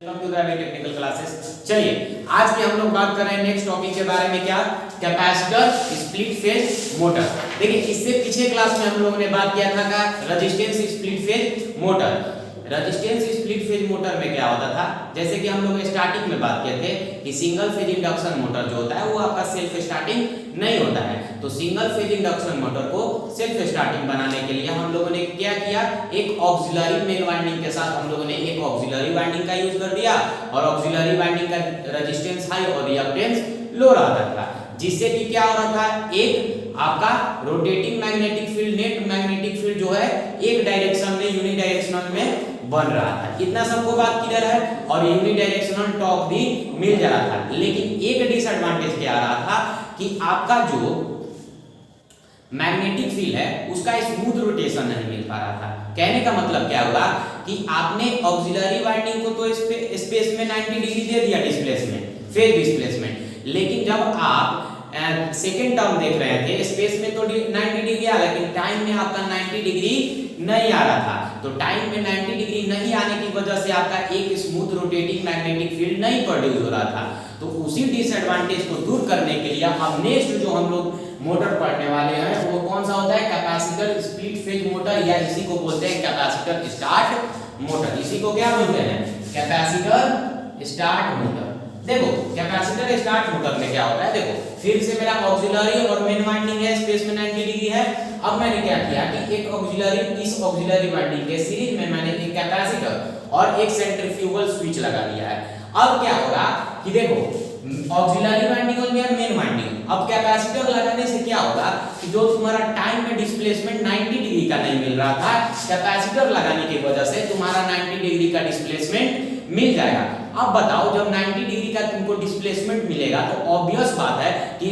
Welcome to the technical classes. चलिए आज की हम लोग बात कर रहे हैं नेक्स्ट टॉपिक के बारे में, क्या कैपेसिटर स्प्लिट फेज मोटर। देखिए इससे पिछले क्लास में हम लोगों ने बात किया था का resistance split phase motor. Resistance split phase motor में क्या होता था, जैसे कि हम लोग स्टार्टिंग में बात किए थे कि सिंगल फेज इंडक्शन मोटर जो होता है वो आपका सेल्फ स्टार्टिंग नहीं होता है। तो सिंगल फेज इंडक्शन मोटर को सेल्फ स्टार्टिंग बनाने के लिए हम लोगों ने क्या किया, एक ऑक्सिलरी मेन वाइंडिंग के साथ हम लोगों ने एक ऑक्सिलरी वाइंडिंग का यूज कर दिया और ऑक्सिलरी वाइंडिंग का रेजिस्टेंस हाई और रिएक्टेंस लो रहता था, जिससे कि क्या हो रहा था, एक आपका rotating magnetic field, net magnetic field जो है एक डायरेक्शन में यूनिडायरेक्शनल में बन रहा था। इतना सबको बात क्लियर है और यूनिडायरेक्शनल टॉर्क भी मिल जा रहा था। लेकिन एक डिसएडवांटेज क्या आ रहा था कि आपका जो मैग्नेटिक फील्ड है उसका स्मूथ रोटेशन नहीं मिल पा रहा था। कहने का मतलब क्या हुआ कि आपने ऑक्सिलरी वाइंडिंग को तो स्पेस में 90 डिग्री दे दिया डिस्प्लेसमेंट, फेज डिस्प्लेसमेंट, लेकिन जब आप सेकेंड टर्म देख रहे थे स्पेस में तो 90 डिग्री आ, लेकिन टाइम में आपका 90 डिग्री नहीं आ रहा था। तो टाइम में 90 डिग्री नहीं आने की वजह से आपका एक स्मूथ रोटेटिंग मैग्नेटिक फील्ड नहीं प्रोड्यूस हो रहा था। तो उसी डिसएडवांटेज को दूर करने के लिए अब नेक्स्ट जो हम लोग मोटर पढ़ने वाले हैं वो कौन सा होता है, कैपेसिटर स्प्लिट फेज मोटर, या इसी को बोलते हैं कैपेसिटर स्टार्ट मोटर। इसी को क्या बोलते हैं, कैपेसिटर स्टार्ट मोटर। देखो कैपेसिटर स्टार्ट मोटर में क्या होता है, देखो फिर से मेरा ऑक्सिलरी और मेन वाइंडिंग है, स्पेस में 90 डिग्री है। अब मैंने क्या किया कि एक ऑक्सिलरी, इस ऑक्सिलरी वाइंडिंग के सीरीज में मैंने एक कैपेसिटर और एक सेंट्रीफ्यूगल स्विच लगा दिया है। अब क्या होगा कि देखो ऑक्सिलरी वाइंडिंग हो गया, मेन वाइंडिंग। अब कैपेसिटर लगाने से क्या होगा कि जो तुम्हारा टाइम में डिस्प्लेसमेंट 90 डिग्री का नहीं मिल रहा था, कैपेसिटर लगाने की वजह से तुम्हारा 90 डिग्री का डिस्प्लेसमेंट मिल जाएगा। अब बताओ जब 90 डिग्री का तुमको डिस्प्लेसमेंट मिलेगा तो ऑब्वियस बात है कि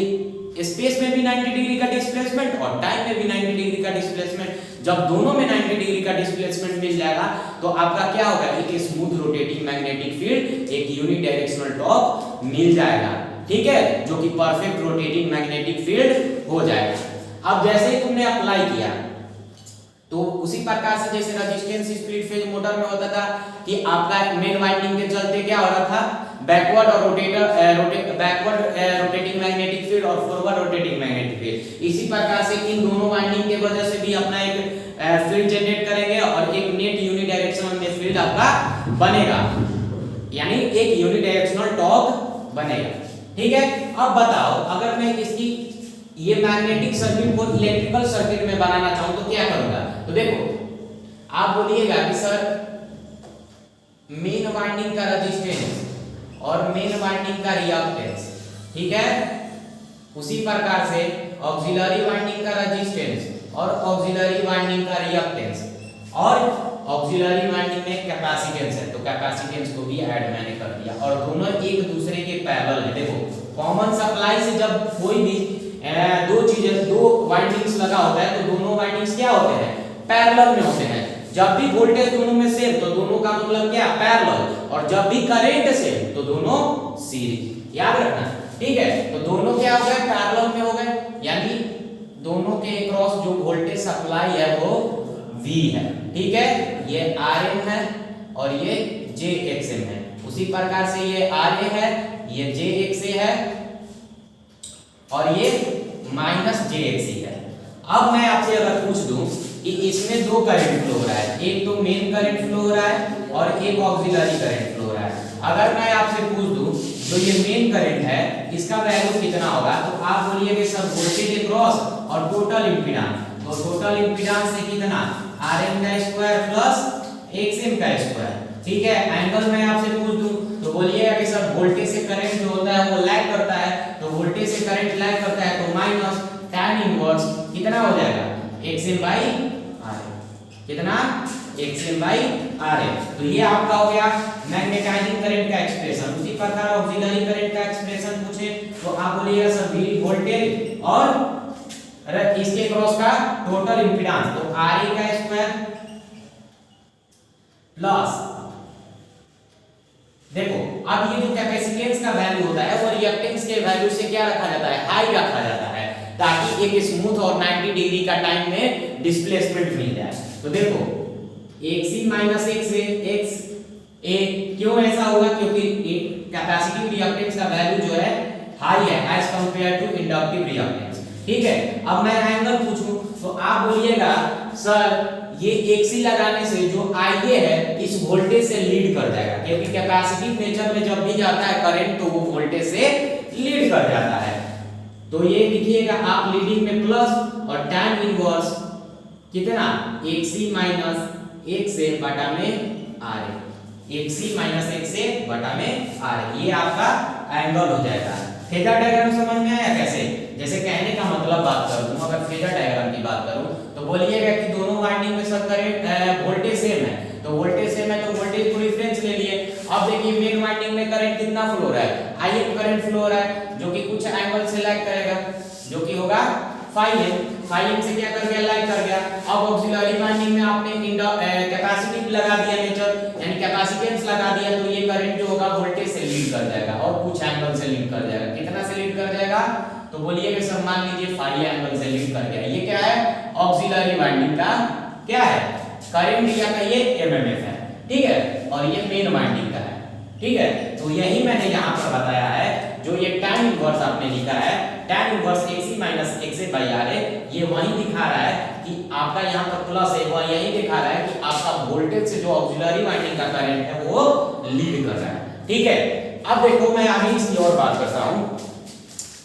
स्पेस में भी 90 डिग्री का डिस्प्लेसमेंट और टाइम में भी 90 डिग्री का डिस्प्लेसमेंट, जब दोनों में 90 डिग्री का डिस्प्लेसमेंट मिल जाएगा तो आपका क्या होगा, एक स्मूथ रोटेटिंग मैग्नेटिक फील्ड, एक यूनिडायरेक्शनल टॉर्क मिल जाएगा, ठीक है, जो कि परफेक्ट रोटेटिंग मैग्नेटिक फील्ड हो जाएगा। अब जैसे ही तुमने अप्लाई किया तो उसी प्रकार से जैसे रेजिस्टेंस स्प्लिट फेज मोटर में होता था कि आपका मेन वाइंडिंग के चलते क्या हो रहा था, बैकवर्ड और बैकवर्ड रोटेटिंग मैग्नेटिक फील्ड और फॉरवर्ड रोटेटिंग मैग्नेटिक फील्ड। इसी प्रकार से इन दोनों वाइंडिंग के वजह से भी अपना एक फील्ड जनरेट करेंगे और एक नेट यूनिडायरेक्शनल में फील्ड आपका बनेगा, यानी एक यूनिडायरेक्शनल टॉर्क बनेगा, ठीक है। अब बताओ अगर मैं इसकी ये मैग्नेटिक सर्किट को इलेक्ट्रिकल सर्किट में बनाना चाहूं तो क्या करूंगा। तो देखो आप बोलिएगा कि सर मेन वाइंडिंग का रेजिस्टेंस और मेन वाइंडिंग का रिएक्टेंस, ठीक है, उसी प्रकार से ऑक्सिलरी वाइंडिंग का रेजिस्टेंस और ऑक्सिलरी वाइंडिंग का रिएक्टेंस और ऑक्सिलरी वाइंडिंग में कैपेसिटेंस है तो कैपेसिटेंस को भी ऐड मैंने कर दिया और दोनों एक दूसरे के पैरेलल है। देखो कॉमन सप्लाई से जब कोई भी दो चीजें, दो वाइंडिंग्स लगा होता है तो दोनों वाइंडिंग्स क्या होते हैं, पैरेलल में होते हैं। जब भी वोल्टेज दोनों में सेम तो दोनों का मतलब क्या, पैरेलल, और जब भी करंट सेम तो दोनों सीरीज, याद रखना, ठीक है। तो दोनों क्या हो गए, पैरेलल में हो गए, यानी दोनों के अक्रॉस जो वोल्टेज सप्लाई है वो V है, ठीक है, ये Rm है और ये Jxm है। उसी प्रकार से ये Ra है, ये Jxa है और ये -jXc है। अब मैं आपसे अगर पूछ दूं कि इसमें दो करंट फ्लो हो रहा है, एक तो मेन करंट फ्लो हो रहा है और एक ऑक्सिलरी करंट फ्लो हो रहा है। अगर मैं आपसे पूछ दूं तो ये मेन करंट है, इसका वैल्यू कितना होगा, तो आप बोलिए कि सर वोल्टेज अक्रॉस और टोटल इंपीडेंस, तो टोटल इंपीडेंस से कितना, Rm का स्क्वायर प्लस Xm का स्क्वायर, ठीक है। एंगल मैं आपसे पूछ दूं तो बोलिएगा कि सर वोल्टेज से करंट जो होता है वो लैग करता है, तो वोल्टेज से करंट लैग करता है तो माइनस tan इनवर्स कितना हो जाएगा, Xm by Rm, कितना, Xm by Rm। तो ये आपका हो गया मैग्नेटाइजिंग करंट का एक्सप्रेशन। उसी प्रकार ऑक्सिलरी करंट का एक्सप्रेशन पूछे तो आप बोलिएगा सर वोल्टेज और इसके क्रॉस का टोटल इंपीडेंस, तो Ra का स्क्वायर प्लस, देखो अब ये जो कैपेसिटेंस का वैल्यू होता है वो रिएक्टेंस के वैल्यू से क्या रखा जाता है, हाई रखा जाता है, ताकि एक स्मूथ और 90 डिग्री का टाइम में डिस्प्लेसमेंट मिल जाए। तो देखो Xc - Xa क्यों ऐसा होगा? क्योंकि कैपेसिटिव रिएक्टेंस का वैल्यू जो है हाई है as compare to inductive reactance. ठीक है, अब मैं एंगल पूछूं तो आप बोलिएगा सर ये XC लगाने से जो IA है इस वोल्टेज से लीड कर जाएगा, क्योंकि कैपेसिटिव नेचर में जब भी जाता है करंट तो वो वोल्टेज से लीड कर जाता है। तो ये लिखिएगा आप लीडिंग में प्लस और tan इनवर्स कितना XC माइनस 1 से बटा में RA, XC माइनस 1 से बटा में RA, ये आपका एंगल हो जाएगा। फेजर डायग्राम समझ में आया कैसे? जैसे कहने का मतलब बात करूं, अगर फेजर डायग्राम की बात करूं तो बोलिएगा कि दोनों वाइंडिंग में सर करंट वोल्टेज सेम है, तो वोल्टेज सेम है तो वोल्टेज को रेफरेंस ले लिए। अब देखिए मेन वाइंडिंग में करंट कितना फ्लो हो रहा है, IM करंट फ्लो हो रहा है जो कि कुछ एंगल से लैग करेगा, जो कि होगा phi m से क्या कर गया, लैग कर गया। अब ऑक्सिलरी वाइंडिंग में आपने कैपेसिटिव लगा दिया नेचर, यानी कैपेसिटेंस लगा दिया, तो ये करंट जो होगा वोल्टेज से लीड कर जाएगा और कुछ एंगल से लीड कर जाएगा। कितना से लीड कर जाएगा? तो बोलिए कि सर मान लीजिए phi एंगल से लीड कर गया। ये क्या है? ऑक्सिलरी वाइंडिंग का क्या है? करंट या का ये एमएमएफ है, ठीक है, और ये मेन वाइंडिंग का है, ठीक है। तो यही मैंने यहाँ पर बताया है, जो ये tan इनवर्स आपने लिखा है, tan इनवर्स XC माइनस 1 से बाई RA, ये वही दिखा रहा है कि आपका यहाँ पर प्लस है, वह यही दिखा रहा है कि आपका वोल्टेज से जो ऑक्सिलरी वाइंडिंग का करंट है वो लीड कर रहा है, ठीक है। अब देखो मैं आगे इसकी और बात करता हूँ,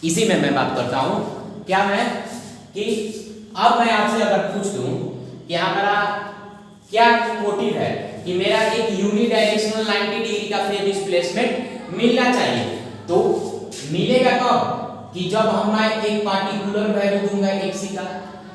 इसी में मैं बात करता हूँ क्या मैं कि अब मैं आपसे अगर पूछ दूं कि हमारा क्या मोटिव है कि मेरा एक यूनिडायरेक्शनल 90 डिग्री का फेज डिस्प्लेसमेंट मिलना चाहिए, तो मिलेगा कब? कि जब हम एक पार्टिकुलर वैल्यू दूंगा XC का,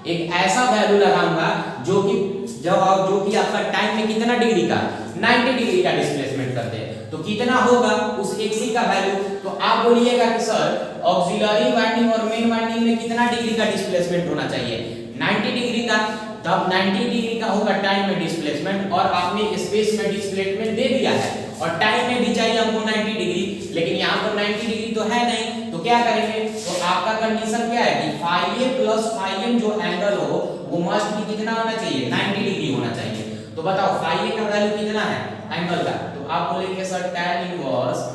एक ऐसा वैल्यू लगाऊंगा जो कि आपका टाइम में कितना डिग्री का 90 डिग्री का डिस्प्लेसमेंट करते हैं, तो कितना होगा उस XC का वैल्यू? तो आप बोलिएगा कि सर ऑक्सिलरी वाइंडिंग और मेन वाइंडिंग में कितना डिग्री का डिस्प्लेसमेंट होना चाहिए? 90 डिग्री का। तब 90 डिग्री का होगा टाइम में डिस्प्लेसमेंट, और आपने स्पेस में डिस्प्लेसमेंट दे दिया है, और टाइम में भी चाहिए हमको 90 डिग्री, लेकिन यहाँ पर 90 डिग्री तो है नहीं, तो क्या करेंगे? तो आपका कंडीशन क्या है कि phi a plus phi m जो एंगल हो वो मस्ट भी कितना होना चाहिए? 90 डिग्री होना चाहिए। तो बताओ phi a का वैल्यू कितना है एंगल का? तो आप बोलेंगे sir tan inverse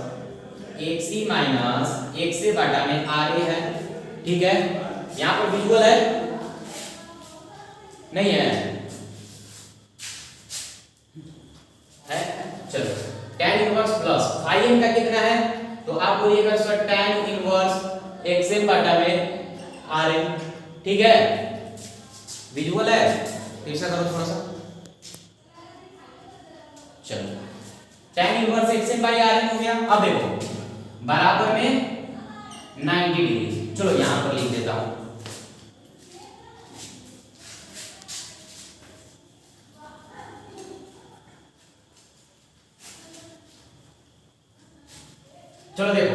XC minus 1 से बटा में RA है, ठीक है। यहाँ पर विजुअल है नहीं है? है, चलो tan inverse plus phi m का कितना है? तो आप बोलिएगा sir tan inverse x m बटा में RA, ठीक है। विजुअल है? फिर से करो थोड़ा सा, चलो tan inverse x m by RN हो गया। अब देखो बराबर में 90 डिग्री, चलो यहां पर लिख देता हूं, चलो देखो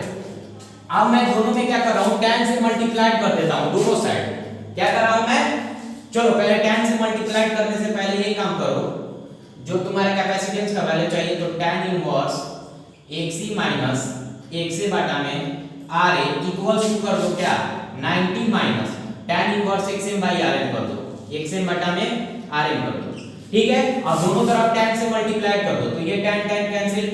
अब मैं दोनों में क्या कर रहा हूं, tan से मल्टीप्लाई कर देता हूं दोनों साइड। क्या कर रहा हूं मैं? चलो पहले tan से मल्टीप्लाई करने से पहले ये काम करो, जो तुम्हारा कैपेसिटेंस का वैल्यू चाहिए, तो tan इनवर्स XC माइनस 1 से बटा में RA इक्वल्स टू कर दो क्या 90 minus tan inverse XM by RN कर दो, XM बटा में RN कर दो, ठीक है। अब दोनों तरफ tan से मल्टीप्लाई कर दो, तो ये tan कैंसिल,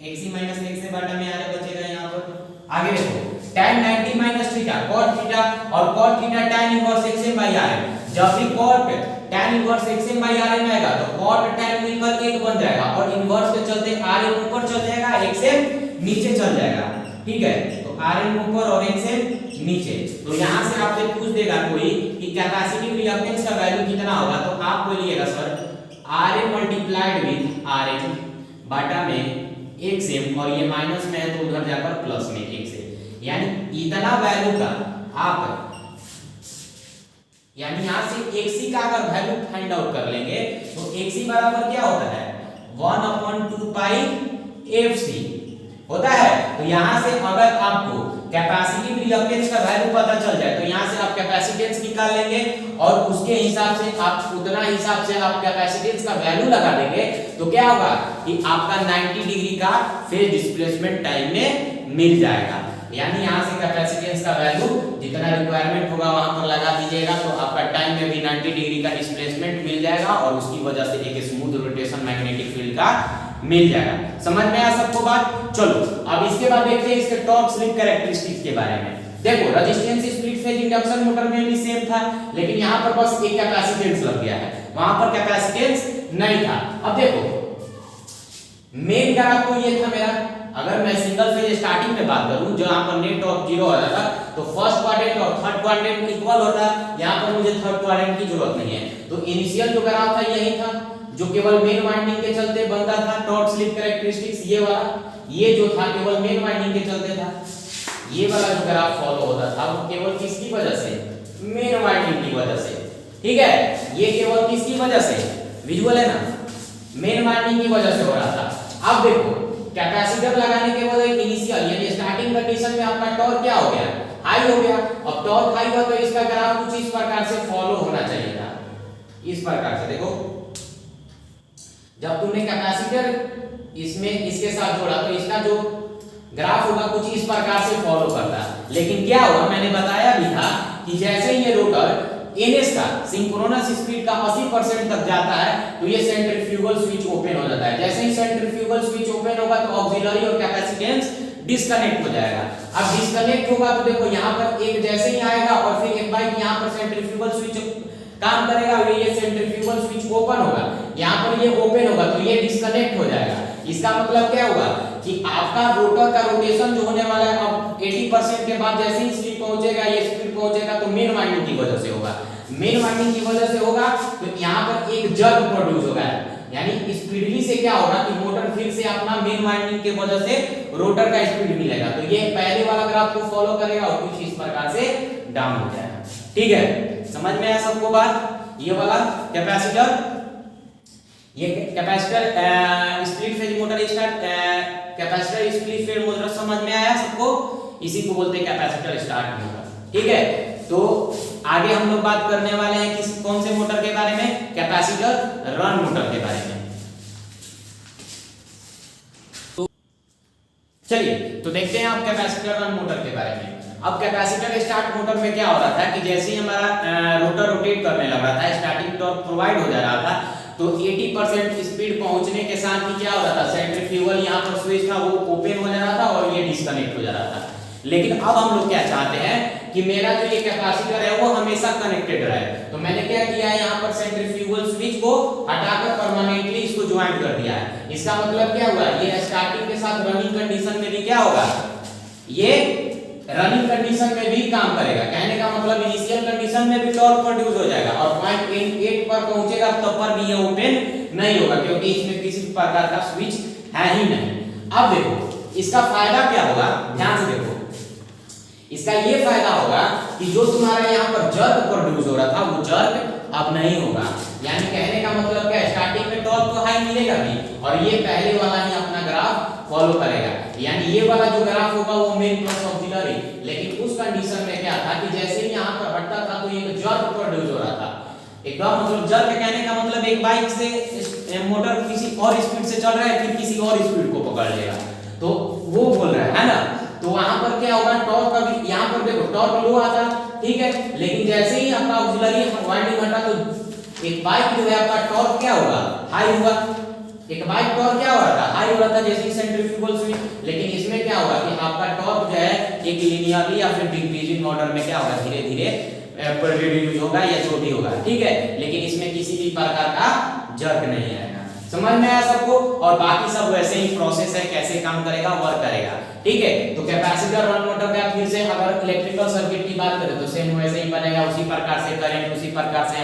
XC माइनस 1 से बटा में RA बचेगा यहाँ पर। आगे देखो tan 90 minus theta cot theta, और cot theta tan inverse XM by RN। जब भी cot tan inverse XM by RN आएगा तो cot tan मिलकर 1 बन जाएगा, और इनवर्स के चलते RN ऊपर चल जाएगा, XM नीचे चल जाएगा, ठीक है। तो RN ऊपर और XM नीचे। तो यहां से आपसे पूछ देगा कोई कि कैपेसिटिव रिएक्टेंस का वैल्यू कितना होगा, तो आप बोलिएगा sir RA multiplied with RN बटा में XM, और ये माइनस में है तो उधर जाकर प्लस में 1 से, यानी इतना वैल्यू का आप, यानी यहां से XC का अगर वैल्यू फाइंड आउट कर लेंगे तो XC बराबर क्या होता है 1/2 पाई FC होता है। तो यहां से अगर आपको कैपेसिटिव रिएक्टेंस का वैल्यू पता चल जाए तो यहां से आप कैपेसिटेंस निकाल लेंगे, और उसके हिसाब से आप उतना हिसाब से आप कैपेसिटेंस का वैल्यू लगा देंगे, तो क्या होगा कि आपका 90 डिग्री का फेज डिस्प्लेसमेंट टाइम में मिल जाएगा। यानी यहां से कैपेसिटेंस का वैल्यू जितना रिक्वायरमेंट होगा वहां पर लगा दीजिएगा, तो आपका टाइम में भी 90 डिग्री का डिस्प्लेसमेंट मिल जाएगा, और उसकी वजह से एक स्मूथ रोटेशन मैग्नेटिक फील्ड का मिल जाएगा। समझ में आया सबको बात? चलो अब इसके बाद देखते हैं इसके टॉर्क स्लिप कैरेक्टरिस्टिक्स के बारे में। देखो resistance split phase induction motor में भी सेम था, लेकिन यहाँ पर बस एक कैपेसिटेंस लग गया है, वहां पर कैपेसिटेंस नहीं था। अब देखो मेन ग्राफ तो ये था मेरा, अगर मैं सिंगल फेज स्टार्टिंग में बात करूं जो यहाँ पर नेट टॉर्क 0 हो जाता तो फर्स्ट क्वाड्रेंट और थर्ड क्वाड्रेंट इक्वल होता, यहाँ पर मुझे थर्ड क्वाड्रेंट की जरूरत नहीं है। तो इनिशियल जो ग्राफ था यही था जो केवल मेन वाइंडिंग के चलते बनता था, टॉर्क स्लिप कैरेक्टरिस्टिक्स ये वाला, ये जो था केवल मेन वाइंडिंग के चलते था। ये वाला जो ग्राफ फॉलो होता था वो केवल किसकी वजह से? मेन वाइंडिंग की वजह से। ठीक है, ये केवल किसकी वजह से? विजुअल है ना, मेन वाइंडिंग की वजह से हो रहा था। अब देखो कैपेसिटर लगाने के बाद इनिशियल यानी स्टार्टिंग कंडीशन में आपका टॉर्क क्या हो गया? हाई हो गया। अब टॉर्क हाई हुआ तो इसका ग्राफ कुछ इस प्रकार से फॉलो होना चाहिए था, इस प्रकार से। देखो जब तुमने कैपेसिटर इसमें इसके साथ जोड़ा तो इसका जो ग्राफ होगा कुछ इस प्रकार से फॉलो करता, लेकिन क्या हुआ मैंने बताया भी था कि जैसे ये रोटर ns का सिंक्रोनस स्पीड का 80% तक जाता है तो ये सेंट्रीफ्यूगल स्विच ओपन हो जाता है। जैसे ही सेंट्रीफ्यूगल स्विच ओपन होगा तो ऑक्सिलरी और कैपेसिटेंस डिस्कनेक्ट हो जाएगा। अब डिस्कनेक्ट होगा तो देखो यहाँ पर एक जैसे ही आएगा और फिर एक बाइक यहाँ पर सेंट्रीफ्यूगल स्विच काम करेगा, ये सेंट्रीफ्यूगल स्विच ओपन होगा, यहाँ पर ये ओपन होगा तो ये डिस्कनेक्ट हो जाएगा। इसका मतलब क्या होगा कि आपका रोटर का रोटेशन जो होने वाला है अब 80% के बाद जैसे ही स्पीड पहुंचेगा ये स्पीड पहुंचेगा तो मेन वाइंडिंग की वजह से होगा। मेन वाइंडिंग की वजह से होगा तो यहाँ पर एक जर्क प्रोड्यूस होगा, यानी स्पीडली से क्या होगा कि मोटर फिर से अपना मेन वाइंडिंग के वजह से रोटर का स्पीड मिलेगा, तो ये पहले वाला ग्राफ को फॉलो करेगा और कुछ इस प्रकार से डाउन हो जाएगा। ठीक है, समझ में आया सबको बात? ये वाला कैपेसिटर, ये capacitor split phase motor start, capacitor split phase motor समझ में आया सबको? इसी को बोलते हैं कैपेसिटर स्टार्ट मोटर। ठीक है, तो आगे हम लोग बात करने वाले हैं किस कौन से मोटर के बारे में? कैपेसिटर रन मोटर के बारे में। तो चलिए तो देखते हैं आप कैपेसिटर रन मोटर के बारे में। अब कैपेसिटर स्टार्ट मोटर में क्या हो रहा था कि जैसे ही हमारा रोटर रोटेट करने लग रहा था, स्टार्टिंग टॉर्क प्रोवाइड हो जा रहा था, तो 80% स्पीड पहुंचने के साथ ही क्या हो रहा था, सेंट्रीफ्यूगल यहाँ पर स्विच था वो ओपन हो जा रहा था और ये डिस्कनेक्ट हो जा रहा था। लेकिन अब हम लोग क्या चाहते हैं कि मेरा जो ये कैपेसिटर है वो हमेशा कनेक्टेड रहे, तो मैंने क्या किया है यहाँ पर सेंट्रीफ्यूगल स्विच को हटाकर परमानेंटली इसको ज्वाइन कर दिया है। इसका मतलब क्या हुआ, ये स्टार्टिंग के साथ रनिंग कंडीशन में भी क्या होगा, ये रनिंग कंडीशन में भी काम करेगा। कहने का मतलब इनिशियल कंडीशन में भी टॉर्क प्रोड्यूस हो जाएगा और पॉइंट 8 पर पहुंचेगा तब पर भी ये ओपन नहीं होगा क्योंकि इसमें किसी प्रकार का स्विच है ही नहीं। अब देखो इसका फायदा क्या होगा, ध्यान से देखो, इसका ये फायदा होगा कि जो तुम्हारा यहाँ पर जर्क प्रोड्यूस हो रहा था वो जर्क अब नहीं होगा। यानी कहने का मतलब क्या, स्टार्टिंग में टॉर्क तो हाई मिलेगा भी और ये पहले वाला ही अपना ग्राफ फॉलो करेगा, यानी ये वाला जो ग्राफ होगा वो मेन प्लस ऑक्सिलरी। लेकिन उस कंडीशन में क्या था कि जैसे ही यहाँ पर हटता था तो एक जर्क प्रोड्यूस हो रहा था। एकदम मतलब जर्क कहने का मतलब एक बाइक से मोटर किसी और स्पीड से चल रहा है फिर किसी और स्पीड को पकड़ लेगा, तो वो बोल रहा है ना। तो वहां पर क्या होगा, टॉर्क का भी यहाँ पर देखो टॉर्क लो आता, ठीक है, लेकिन जैसे ही आपका ऑक्सिलरी वाइंडिंग हटा तो एक बाइक जो है आपका टॉर्क क्या होगा, हाई हुआ। एक बाइक टॉर्क क्या हो रहा था, हाई हो रहा था जैसे ही सेंट्रीफ्यूगल स्विच। लेकिन इसमें क्या होगा कि आपका टॉर्क जो है एक लिनियरली या फिर डिक्रीजिंग ऑर्डर में क्या होगा, धीरे धीरे प्रोड्यूस होगा या जो भी होगा, ठीक है। लेकिन इसमें किसी भी प्रकार का जर्क नहीं आएगा। समझ में आया सबको? और बाकी सब वैसे ही प्रोसेस है, कैसे काम करेगा, वर्क करेगा, ठीक है। तो कैपेसिटर रन मोटर का फिर से अगर इलेक्ट्रिकल सर्किट की बात करें तो सेम वैसे ही बनेगा, उसी प्रकार से करंट उसी प्रकार से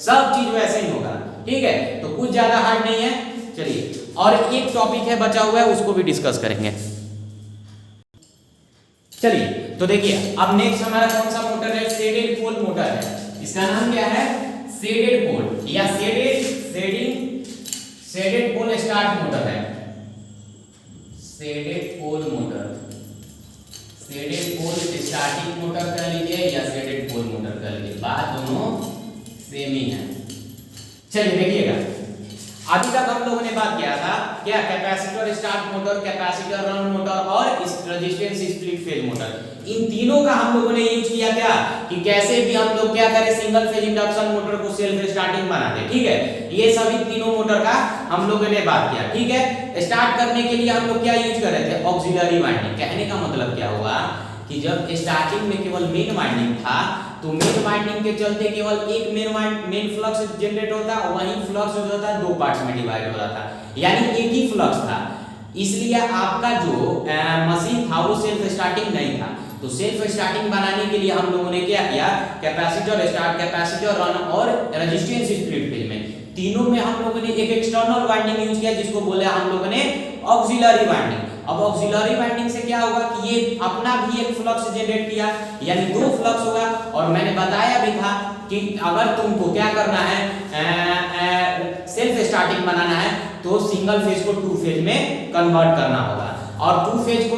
सब चीज वैसे ही होगा, ठीक है। तो कुछ ज्यादा हार्ड नहीं है। चलिए और एक टॉपिक है बचा हुआ है, उसको भी डिस्कस करेंगे। चलिए तो देखिए अब नेक्स्ट हमारा कौन सा मोटर है, शेडेड पोल मोटर है। इसका नाम क्या है, शेडेड पोल या शेडेड पोल स्टार्ट मोटर है। Shaded pole motor, shaded pole starting motor कर लीजिए या शेडेड पोल मोटर कर लीजिए, बात दोनों सेम ही है। चलिए देखिएगा अभी तक हम लोगों ने बात किया था क्या, capacitor start motor, capacitor run motor और रेजिस्टेंस स्प्लिट फेज मोटर। इन तीनों का हम लोगों ने यूज किया क्या, कि कैसे भी हम लोग क्या करें, सिंगल फेज इंडक्शन मोटर को सेल्फ स्टार्टिंग बना दे। ठीक है, ये सभी तीनों मोटर का हम लोगों ने बात किया। ठीक है, स्टार्ट करने के लिए हम लोग क्या यूज कर रहे थे, ऑक्सिलरी वाइंडिंग। कहने का मतलब क्या हुआ कि जब स्टार्टिंग में केवल मेन वाइंडिंग था, तो मेन वाइंडिंग के चलते केवल एक मेन फ्लक्स जनरेट होता, वहीं फ्लक्स जो होता है दो पार्ट्स में डिवाइड हो जाता, यानी एक ही फ्लक्स था। इसलिए आपका जो मशीन था वो सेल्फ स्टार्टिंग नहीं था। तो सेल्फ स्टार्टिंग बनाने के लिए हम लोगों ने क्या किया, कैपेसिटर स्टार्ट, कैपेसिटर रन और रेजिस्टेंस स्प्लिट फेज में तीनों में हम लोगों ने एक एक्सटर्नल वाइंडिंग यूज किया, जिसको बोले हम लोगों ने ऑक्सिलरी वाइंडिंग। अब ऑक्सिलरी वाइंडिंग से क्या होगा कि ये अपना भी एक फ्लक्स जनरेट किया, यानी दो फ्लक्स होगा। और मैंने बताया भी था कि अगर तुमको क्या करना है, सेल्फ स्टार्टिंग बनाना है, तो सिंगल फेज को टू फेज में कन्वर्ट करना होगा, और टू फेज को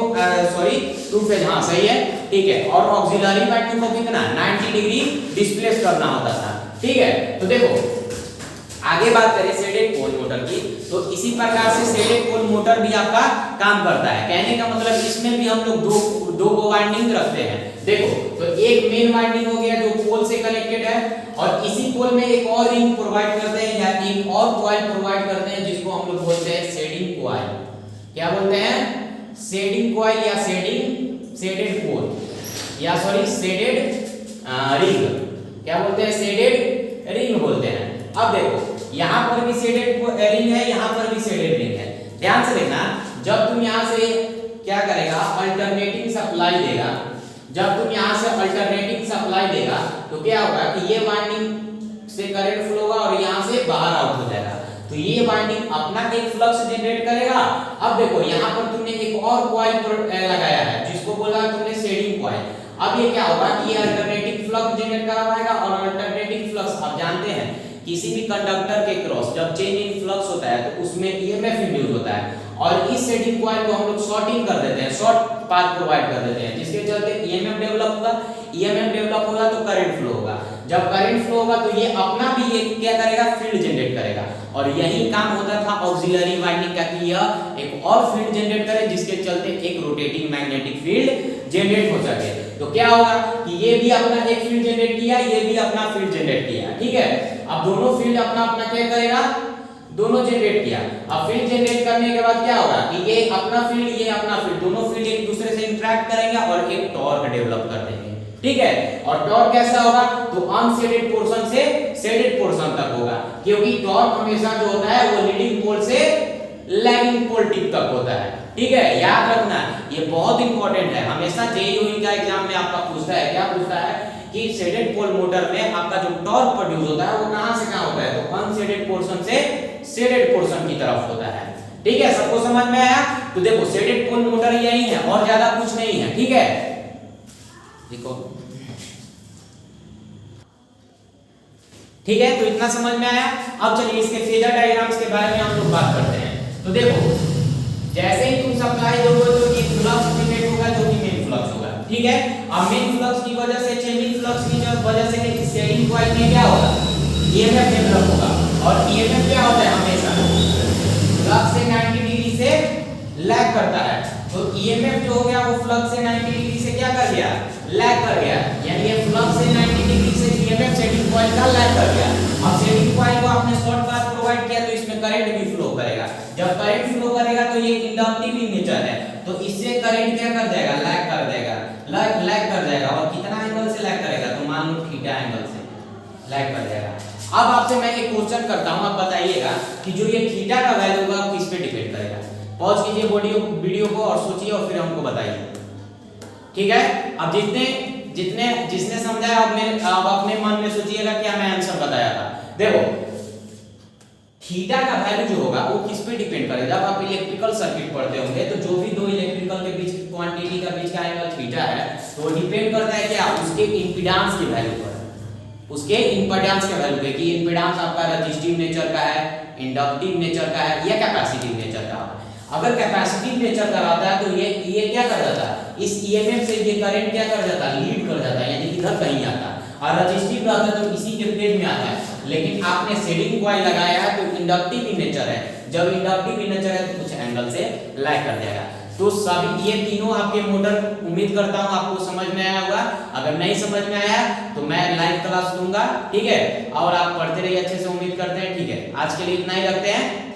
टू फेज, हाँ सही है, ठीक है। और ऑक्सिलरी वाइंडिंग को कितना 90 डिग्री डिस्प्लेस करना होता था। ठीक है, तो देखो आगे बात करें शेडेड पोल मोटर की, तो इसी प्रकार से शेडेड पोल मोटर भी आपका काम करता है। कहने का मतलब इसमें भी हम लोग दो वाइंडिंग रखते हैं। देखो, तो एक मेन वाइंडिंग हो गया जो पोल से कनेक्टेड है, और इसी पोल में एक और रिंग प्रोवाइड करते हैं, या एक और कॉइल प्रोवाइड करते हैं, जिसको हम लोग बोलते हैं शेडिंग कॉइल। क्या बोलते हैं, शेडिंग कॉइल या शेडेड पोल, या शेडेड रिंग। क्या बोलते हैं, शेडेड रिंग बोलते हैं। अब देखो, यहाँ पर भी शेडेड रिंग है, यहाँ पर भी शेडेड रिंग है। ध्यान से देखना, जब तुम यहाँ से क्या करेगा, अल्टरनेटिंग सप्लाई देगा, जब तुम यहाँ से अल्टरनेटिंग सप्लाई देगा, तो क्या होगा कि ये वाइंडिंग से करंट फ्लो होगा और यहाँ से बाहर आउट हो जाएगा। तो ये वाइंडिंग अपना एक फ्लक्स जनरेट करेगा। अब देखो, यहाँ पर तुमने एक और कॉइल लगाया है, जिसको बोला तुमने शेडिंग कॉइल। अब ये क्या होगा कि ये अल्टरनेटिंग फ्लक्स जनरेट करवाएगा, और अल्टरनेटिंग फ्लक्स आप जानते हैं किसी भी कंडक्टर के क्रॉस जब चेंज इन फ्लक्स होता है तो उसमें ईएमएफ इंड्यूस होता है, और इस शेडिंग कॉइल को हम लोग शॉर्टिंग कर देते हैं, शॉर्ट पाथ प्रोवाइड कर देते हैं, जिसके चलते ईएमएफ डेवलप होगा। ईएमएफ डेवलप होगा तो करंट फ्लो होगा। जब करंट फ्लो होगा तो ये अपना भी ये क्या करेगा, फील्ड जनरेट करेगा। और यही काम होता था ऑक्सिलरी वाइंडिंग का, कि यह एक और फील्ड जनरेट करे, जिसके चलते एक रोटेटिंग मैग्नेटिक फील्ड जनरेट हो सके। तो क्या होगा कि ये भी अपना एक फील्ड जनरेट किया, ये भी अपना फील्ड जनरेट किया। ठीक है, अब दोनों फील्ड अपना अपना क्या करेगा, दोनों जनरेट किया। अब फील्ड जनरेट करने के बाद क्या होगा कि ये अपना फील्ड, ये अपना फील्ड, दोनों फील्ड एक दूसरे से इंटरेक्ट करेंगे और एक टॉर्क डेवलप कर देंगे। ठीक है, और टॉर्क कैसा होगा, तो अनशेडेड पोर्शन से शेडेड पोर्शन तक होगा, क्योंकि टॉर्क हमेशा जो होता है वो लीडिंग पोल से लैगिंग पोल टिप तक होता है। ठीक है, याद रखना, ये बहुत इंपॉर्टेंट है। हमेशा जेईई का एग्जाम में आपका पूछता है, क्या पूछता है कि शेडेड पोल मोटर में आपका जो टॉर्क प्रोड्यूस होता है वो कहां से कहां होता है, तो अनशेडेड पोर्शन से शेडेड पोर्शन की तरफ होता है। ठीक है, सबको समझ में आया। तो देखो, शेडेड पोल मोटर यही है और ज्यादा कुछ नहीं है। ठीक है, देखो, ठीक है, तो इतना समझ में आया। अब चलिए इसके फेजर डायग्राम्स के बारे में हम लोग बात करते हैं। तो देखो, जैसे ही तुम सप्लाई दोगे तो एक फ्लक्स जनरेट होगा, जो कि मेन फ्लक्स होगा। ठीक है, अब मेन फ्लक्स की वजह से, चेंजिंग फ्लक्स की वजह से शेडिंग कॉइल में क्या होगा, ईएमएफ डेवलप होगा। और ईएमएफ क्या होता है, हमेशा फ्लक्स से 90 डिग्री से लैग करता है। तो ईएमएफ जो हो गया वो फ्लक्स से 90 डिग्री से क्या कर गया, लैग कर गया, यानी ये फ्लक्स से 90 डिग्री से ईएमएफ शेडिंग कॉइल का लैग कर गया। अब शेडिंग कॉइल को आपने शॉर्ट पाथ प्रोवाइड किया, तो इसमें करंट भी फ्लो करेगा। जब करंट फ्लो करेगा तो ये इंडक्टिव इन नेचर है, तो इससे करंट क्या कर जाएगा, लैग कर देगा, लैग कर जाएगा। और कितना एंगल से लैग करेगा, तो मान लो थीटा एंगल से लैग कर जाएगा। अब आपसे मैं एक क्वेश्चन करता हूं, आप बताइएगा कि जो ये थीटा का वैल्यू होगा किस पे डिपेंड करेगा। पॉज कीजिए वीडियो को और सोचिए और फिर हमको बताइए। ठीक है, अब जिसने समझा अब अपने मन में सोचिएगा क्या मैं आंसर बताया था। देखो, थीटा का वैल्यू जो होगा वो किस पे डिपेंड करेगा। जब आप इलेक्ट्रिकल सर्किट पढ़ते होंगे तो जो भी दो इलेक्ट्रिकल के बीच क्वांटिटी का बीच का एंगल थीटा है, तो वो डिपेंड करता है क्या, उसके इंपेडेंस की वैल्यू पर, उसके इंपेडेंस के वैल्यू पे, कि इंपेडेंस आपका रेजिस्टिव नेचर का है, इंडक्टिव नेचर का है या कैपेसिटिव नेचर का है। अगर कैपेसिटिव नेचर का रहता है तो ये क्या कर जाता है, इस ईएमएफ से ये करंट क्या कर जाता है, लीड कर जाता है, यानी इधर कहीं आता है। और रेजिस्टिव रहता है तो इसी के फेज में आता है। लेकिन आपने शेडिंग कॉइल लगाया है तो इंडक्टिव इन नेचर है, जब इंडक्टिव इन नेचर है तो कुछ एंगल से लैग कर जाएगा। तो सभी ये तीनों आपके मोटर उम्मीद करता हूं आपको समझ में आया होगा। अगर नहीं समझ में आया तो मैं लाइव क्लास दूंगा, ठीक है, और आप पढ़ते रहिए अच्छे से, उम्मीद करते हैं। ठीक है, आज के लिए इतना ही रखते हैं।